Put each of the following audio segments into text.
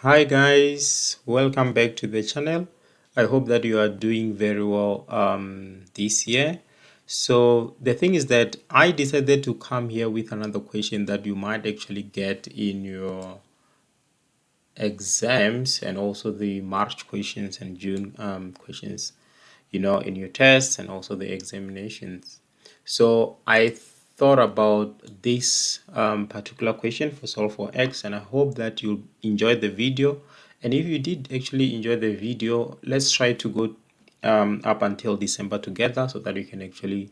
Hi guys, welcome back to the channel. I hope that you are doing very well this year. So the thing is that I decided to come here with another question that you might actually get in your exams and also the March questions and June questions, in your tests and also the examinations. So I thought about this particular question for solve for X, and I hope that you enjoyed the video. And if you did actually enjoy the video, let's try to go up until December together so that you can actually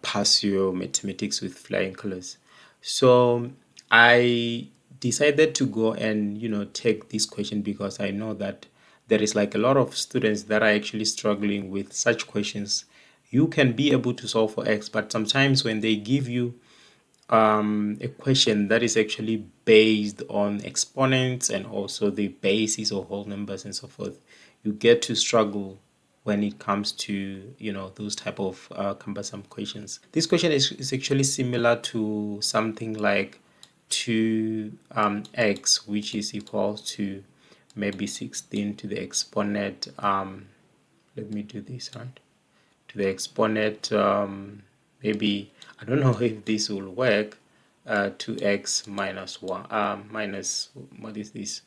pass your mathematics with flying colors. So I decided to go and take this question because I know that there is like a lot of students that are actually struggling with such questions. You can be able to solve for X, but sometimes when they give you a question that is actually based on exponents and also the basis of whole numbers and so forth, you get to struggle when it comes to those type of cumbersome questions. This question is actually similar to something like 2x, which is equal to maybe 16 to the exponent. Let me do this right, to the exponent, maybe I don't know if this will work. 2x minus 1, minus, what is this,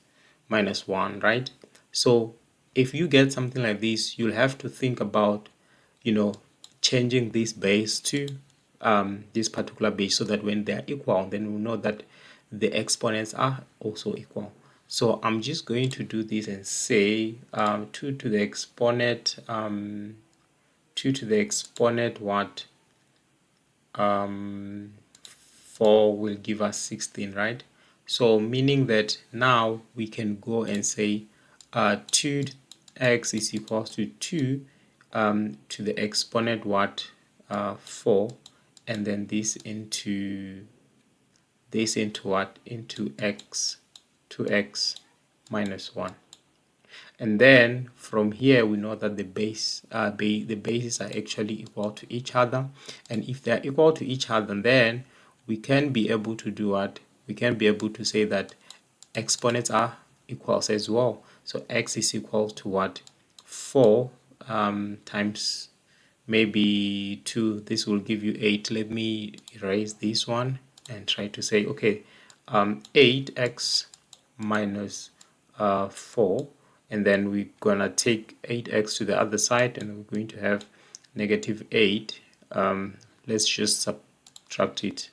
minus 1, right? So if you get something like this, you'll have to think about changing this base to this particular base, so that when they are equal, then we know that the exponents are also equal. So I'm just going to do this and say 2 to the exponent 2 to the exponent what 4 will give us 16, right? So meaning that now we can go and say 2x is equal to 2 to the exponent what 4, and then this into what, into x, 2x minus 1. And then from here we know that the bases are actually equal to each other, and if they are equal to each other, then we can be able to do what, we can be able to say that exponents are equals as well. So x is equal to what, 4 times maybe 2, this will give you 8. Let me erase this one and try to say, okay, 8x minus 4, and then we're gonna take 8x to the other side, and we're going to have negative 8. Let's just subtract it,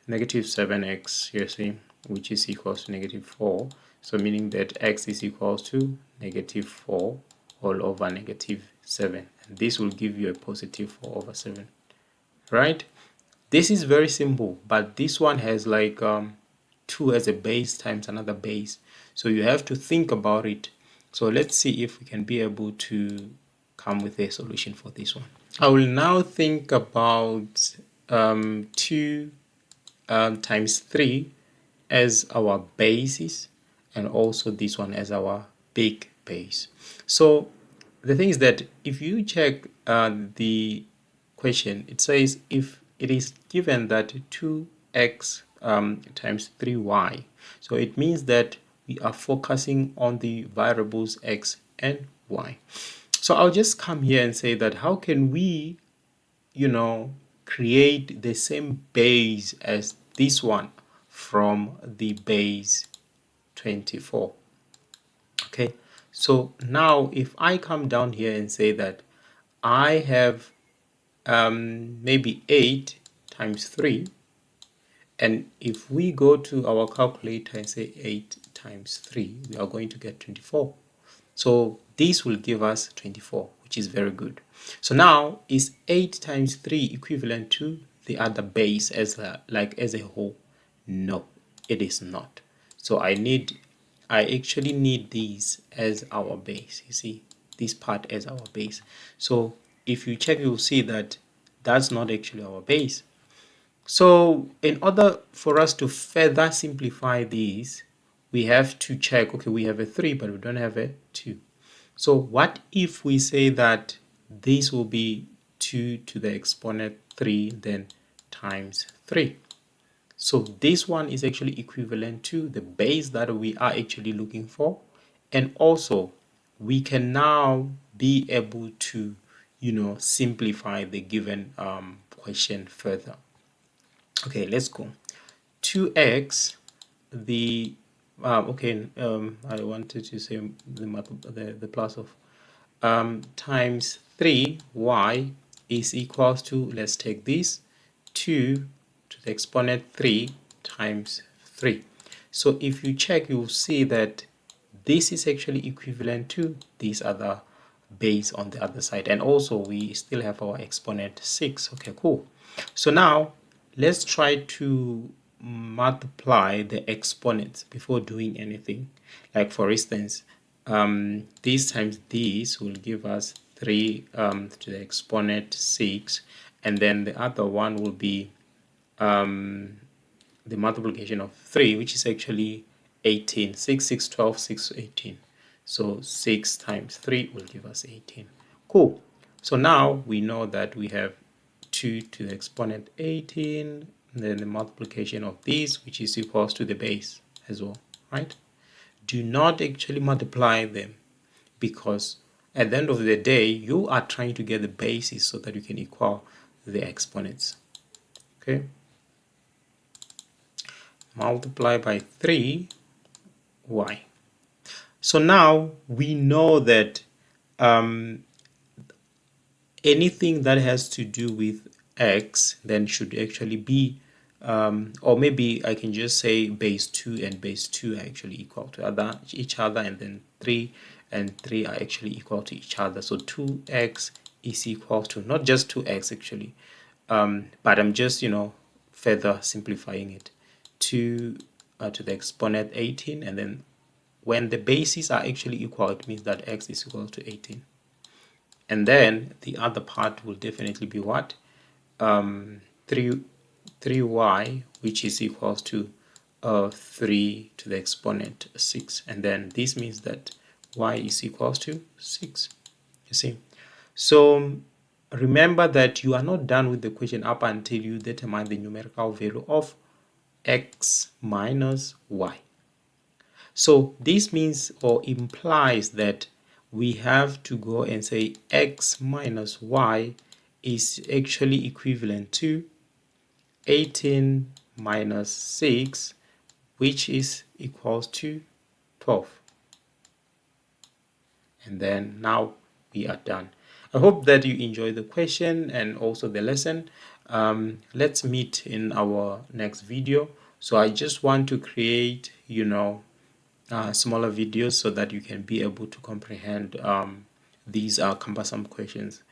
negative 7x, you see, which is equal to negative 4. So meaning that x is equal to negative 4 all over negative 7, and this will give you a positive 4 over 7, right? This is very simple, but this one has like 2 as a base times another base, so you have to think about it. So let's see if we can be able to come with a solution for this one. I will now think about 2 times 3 as our basis, and also this one as our big base. So the thing is that if you check the question, it says if it is given that 2x times 3y, so it means that we are focusing on the variables x and y. So I'll just come here and say that how can we create the same base as this one from the base 24. Okay, so now if I come down here and say that I have maybe 8 times 3, and if we go to our calculator and say 8 times 3, we are going to get 24. So this will give us 24, which is very good. So now, is 8 times 3 equivalent to the other base as a whole? No, it is not. So I actually need these as our base. You see, this part as our base. So if you check, you'll see that that's not actually our base. So in order for us to further simplify these, we have to check, okay, we have a 3, but we don't have a 2. So what if we say that this will be 2 to the exponent 3, then times 3? So this one is actually equivalent to the base that we are actually looking for. And also we can now be able to, simplify the given question further. Okay, let's go. 2x, the I wanted to say the plus of times 3y is equals to, let's take this, 2 to the exponent 3 times 3. So if you check, you'll see that this is actually equivalent to this other base on the other side, and also we still have our exponent 6. Okay, cool. So now let's try to multiply the exponents before doing anything. Like for instance, this times this will give us 3 to the exponent 6, and then the other one will be the multiplication of 3, which is actually 18. 6, 6, 12, 6, 18. So 6 times 3 will give us 18. Cool. So now we know that we have 2 to the exponent 18, and then the multiplication of this, which is equals to the base as well, right? Do not actually multiply them, because at the end of the day, you are trying to get the bases so that you can equal the exponents. Okay? Multiply by 3y. So now we know that anything that has to do with x then should actually be, or maybe I can just say base 2 and base 2 are actually equal to each other, and then 3 and 3 are actually equal to each other. So 2x is equal to not just 2x actually, but I'm just, further simplifying it, 2 to the exponent 18, and then when the bases are actually equal, it means that x is equal to 18. And then the other part will definitely be what? 3, 3y, which is equals to 3 to the exponent 6. And then this means that y is equals to 6. You see? So remember that you are not done with the question up until you determine the numerical value of x minus y. So this means or implies that we have to go and say x minus y is actually equivalent to 18 minus 6, which is equals to 12. And then now we are done. I hope that you enjoy the question and also the lesson. Let's meet in our next video. So I just want to create, smaller videos so that you can be able to comprehend these cumbersome questions.